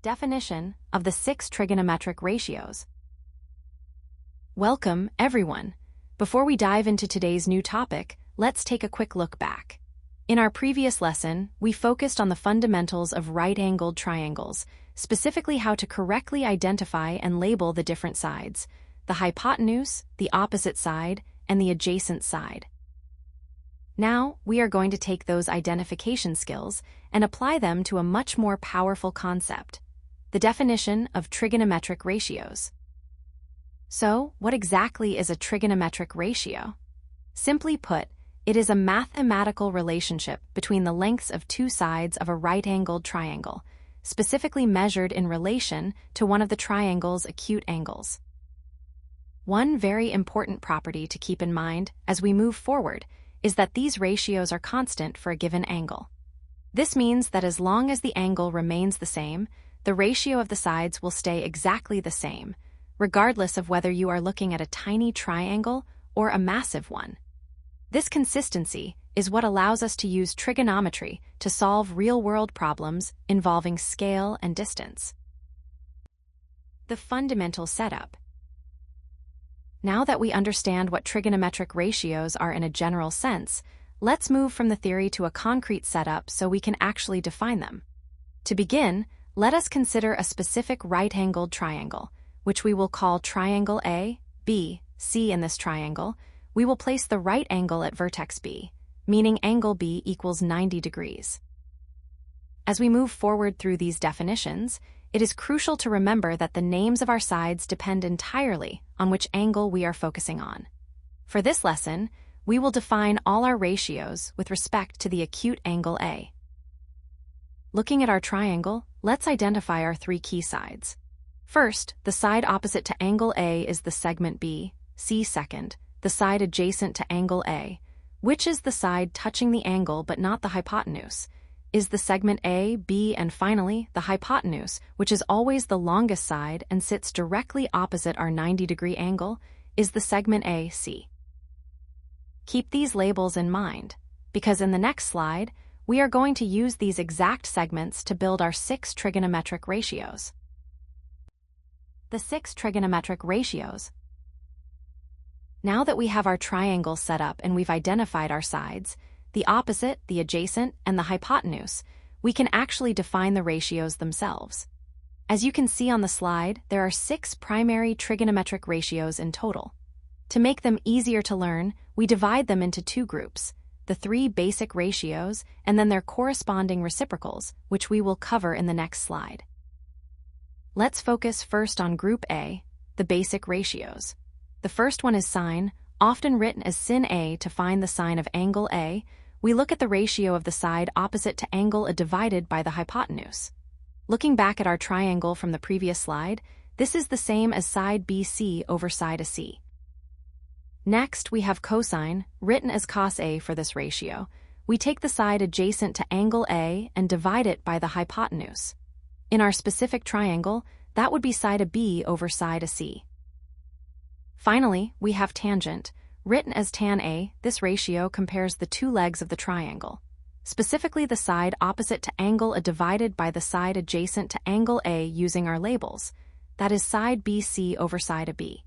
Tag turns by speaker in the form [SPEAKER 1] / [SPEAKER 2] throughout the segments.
[SPEAKER 1] Definition of the 6 trigonometric ratios. Welcome, everyone. Before we dive into today's new topic, let's take a quick look back. In our previous lesson, we focused on the fundamentals of right-angled triangles, specifically how to correctly identify and label the different sides, the hypotenuse, the opposite side, and the adjacent side. Now, we are going to take those identification skills and apply them to a much more powerful concept: the definition of trigonometric ratios. So, what exactly is a trigonometric ratio? Simply put, it is a mathematical relationship between the lengths of two sides of a right-angled triangle, specifically measured in relation to one of the triangle's acute angles. One very important property to keep in mind as we move forward is that these ratios are constant for a given angle. This means that as long as the angle remains the same, the ratio of the sides will stay exactly the same, regardless of whether you are looking at a tiny triangle or a massive one. This consistency is what allows us to use trigonometry to solve real-world problems involving scale and distance. The fundamental setup. Now that we understand what trigonometric ratios are in a general sense, let's move from the theory to a concrete setup so we can actually define them. To begin, let us consider a specific right-angled triangle, which we will call triangle A, B, C. In this triangle, we will place the right angle at vertex B, meaning angle B equals 90 degrees. As we move forward through these definitions, it is crucial to remember that the names of our sides depend entirely on which angle we are focusing on. For this lesson, we will define all our ratios with respect to the acute angle A. Looking at our triangle, let's identify our 3 key sides. First, the side opposite to angle A is the segment B, C. Second, the side adjacent to angle A, which is the side touching the angle but not the hypotenuse, is the segment A, B, and finally, the hypotenuse, which is always the longest side and sits directly opposite our 90-degree angle, is the segment A, C. Keep these labels in mind, because in the next slide, we are going to use these exact segments to build our 6 trigonometric ratios. The 6 trigonometric ratios. Now that we have our triangle set up and we've identified our sides, the opposite, the adjacent, and the hypotenuse, we can actually define the ratios themselves. As you can see on the slide, there are 6 primary trigonometric ratios in total. To make them easier to learn, we divide them into 2 groups: the 3 basic ratios and then their corresponding reciprocals, which we will cover in the next slide. Let's focus first on Group A, the basic ratios. The first one is sine, often written as sin A to find the sine of angle A. We look at the ratio of the side opposite to angle A divided by the hypotenuse. Looking back at our triangle from the previous slide, this is the same as side BC over side AC. Next, we have cosine, written as cos A for this ratio. We take the side adjacent to angle A and divide it by the hypotenuse. In our specific triangle, that would be side B over side AC. Finally, we have tangent, written as tan A. This ratio compares the 2 legs of the triangle, specifically the side opposite to angle A divided by the side adjacent to angle A using our labels, that is side BC over side AB.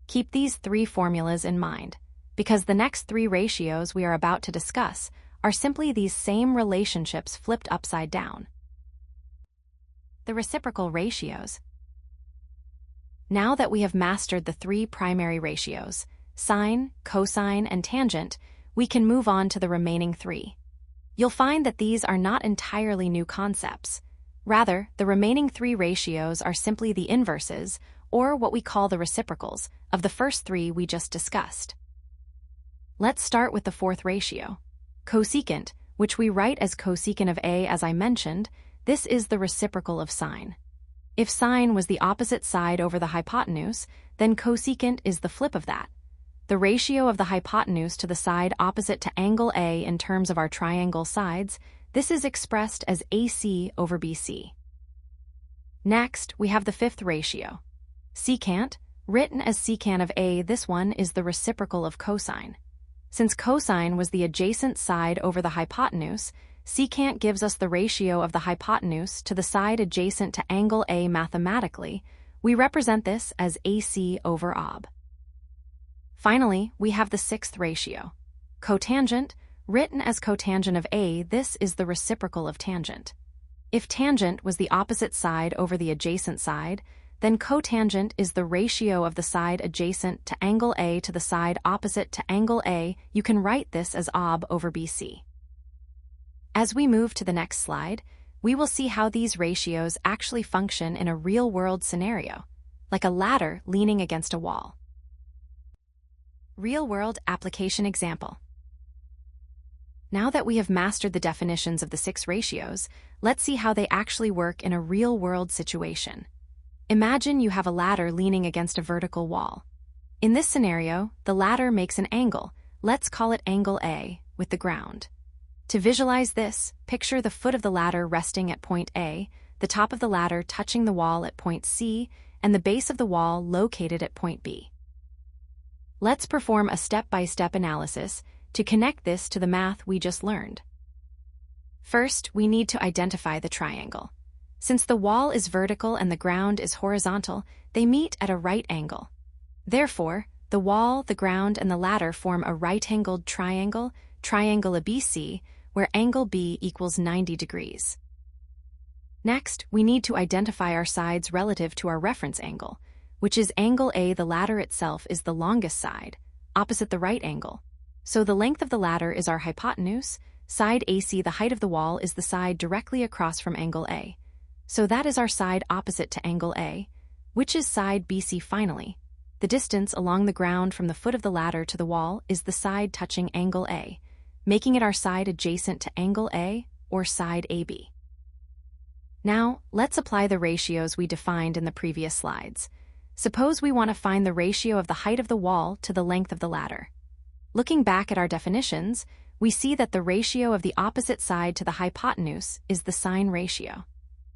[SPEAKER 1] Keep these 3 formulas in mind, because the next 3 ratios we are about to discuss are simply these same relationships flipped upside down. The reciprocal ratios. Now that we have mastered the 3 primary ratios, sine, cosine, and tangent, we can move on to the remaining 3. You'll find that these are not entirely new concepts. Rather, the remaining 3 ratios are simply the inverses, or what we call the reciprocals, of the first 3 we just discussed. Let's start with the 4th ratio. Cosecant, which we write as cosecant of A as I mentioned, this is the reciprocal of sine. If sine was the opposite side over the hypotenuse, then cosecant is the flip of that. The ratio of the hypotenuse to the side opposite to angle A in terms of our triangle sides, this is expressed as AC over BC. Next, we have the 5th ratio. Secant, written as secant of A, this one is the reciprocal of cosine. Since cosine was the adjacent side over the hypotenuse, secant gives us the ratio of the hypotenuse to the side adjacent to angle A mathematically. We represent this as AC over OB. Finally, we have the sixth ratio. Cotangent, written as cotangent of A, this is the reciprocal of tangent. If tangent was the opposite side over the adjacent side, then cotangent is the ratio of the side adjacent to angle A to the side opposite to angle A. You can write this as OB over BC. As we move to the next slide, we will see how these ratios actually function in a real-world scenario, like a ladder leaning against a wall. Real-world application example. Now that we have mastered the definitions of the 6 ratios, let's see how they actually work in a real-world situation. Imagine you have a ladder leaning against a vertical wall. In this scenario, the ladder makes an angle, let's call it angle A, with the ground. To visualize this, picture the foot of the ladder resting at point A, the top of the ladder touching the wall at point C, and the base of the wall located at point B. Let's perform a step-by-step analysis to connect this to the math we just learned. First, we need to identify the triangle. Since the wall is vertical and the ground is horizontal, they meet at a right angle. Therefore, the wall, the ground, and the ladder form a right-angled triangle, triangle ABC, where angle B equals 90 degrees. Next, we need to identify our sides relative to our reference angle, which is angle A. The ladder itself is the longest side, opposite the right angle. So the length of the ladder is our hypotenuse, side AC, the height of the wall, is the side directly across from angle A. So that is our side opposite to angle A, which is side BC. Finally, the distance along the ground from the foot of the ladder to the wall is the side touching angle A, making it our side adjacent to angle A, or side AB. Now, let's apply the ratios we defined in the previous slides. Suppose we want to find the ratio of the height of the wall to the length of the ladder. Looking back at our definitions, we see that the ratio of the opposite side to the hypotenuse is the sine ratio.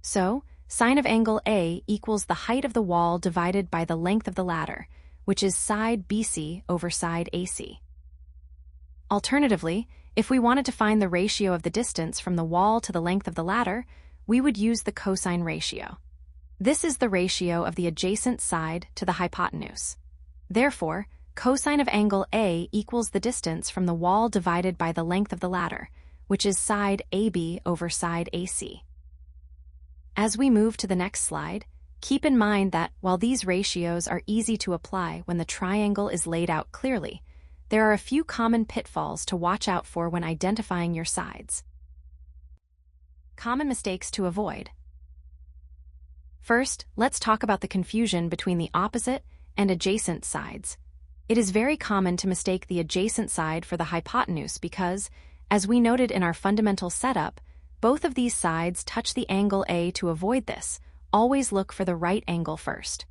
[SPEAKER 1] So, sine of angle A equals the height of the wall divided by the length of the ladder, which is side BC over side AC. Alternatively, if we wanted to find the ratio of the distance from the wall to the length of the ladder, we would use the cosine ratio. This is the ratio of the adjacent side to the hypotenuse. Therefore, cosine of angle A equals the distance from the wall divided by the length of the ladder, which is side AB over side AC. As we move to the next slide, keep in mind that while these ratios are easy to apply when the triangle is laid out clearly, there are a few common pitfalls to watch out for when identifying your sides. Common mistakes to avoid. First, let's talk about the confusion between the opposite and adjacent sides. It is very common to mistake the adjacent side for the hypotenuse because, as we noted in our fundamental setup, both of these sides touch the angle A. To avoid this, always look for the right angle first.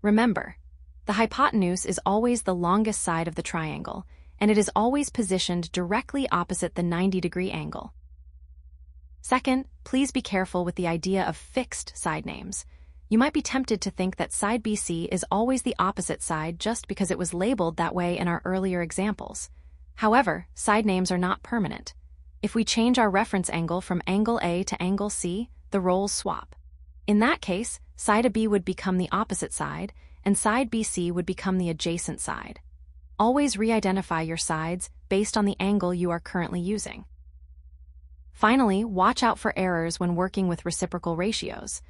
[SPEAKER 1] Remember, the hypotenuse is always the longest side of the triangle, and it is always positioned directly opposite the 90-degree angle. Second, please be careful with the idea of fixed side names. You might be tempted to think that side BC is always the opposite side just because it was labeled that way in our earlier examples. However, side names are not permanent. If we change our reference angle from angle A to angle C, the roles swap. In that case, side AB would become the opposite side, and side BC would become the adjacent side. Always re-identify your sides based on the angle you are currently using. Finally, watch out for errors when working with reciprocal ratios.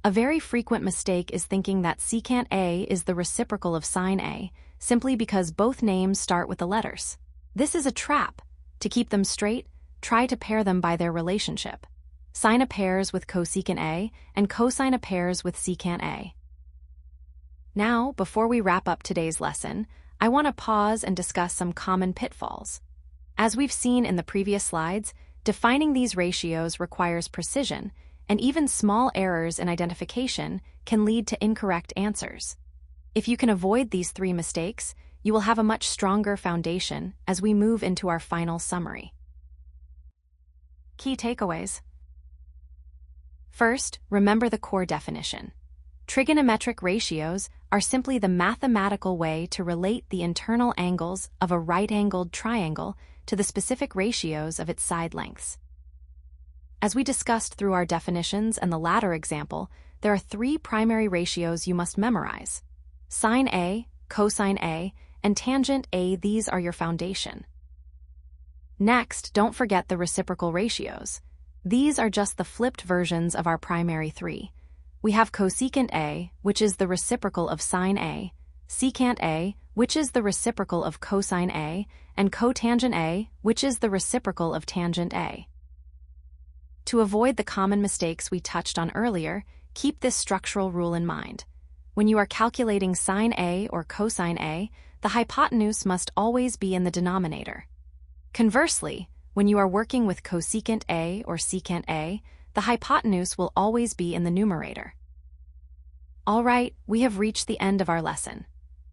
[SPEAKER 1] A very frequent mistake is thinking that secant A is the reciprocal of sine A, simply because both names start with the letters. This is a trap. To keep them straight, try to pair them by their relationship. Sine pairs with cosecant A, and cosine pairs with secant A. Now, before we wrap up today's lesson, I want to pause and discuss some common pitfalls. As we've seen in the previous slides, defining these ratios requires precision, and even small errors in identification can lead to incorrect answers. If you can avoid these 3 mistakes, you will have a much stronger foundation as we move into our final summary. Key takeaways. First, remember the core definition. Trigonometric ratios are simply the mathematical way to relate the internal angles of a right-angled triangle to the specific ratios of its side lengths. As we discussed through our definitions and the ladder example, there are three primary ratios you must memorize: sine A, cosine A, and tangent A. These are your foundation. Next, don't forget the reciprocal ratios. These are just the flipped versions of our primary three. We have cosecant A, which is the reciprocal of sine A, secant A, which is the reciprocal of cosine A, and cotangent A, which is the reciprocal of tangent A. To avoid the common mistakes we touched on earlier, keep this structural rule in mind. When you are calculating sine A or cosine A, the hypotenuse must always be in the denominator. Conversely, when you are working with cosecant A or secant A, the hypotenuse will always be in the numerator. All right, we have reached the end of our lesson.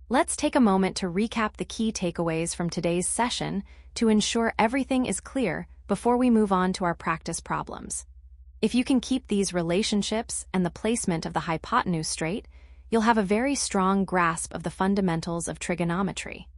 [SPEAKER 1] Let's take a moment to recap the key takeaways from today's session to ensure everything is clear before we move on to our practice problems. If you can keep these relationships and the placement of the hypotenuse straight, you'll have a very strong grasp of the fundamentals of trigonometry.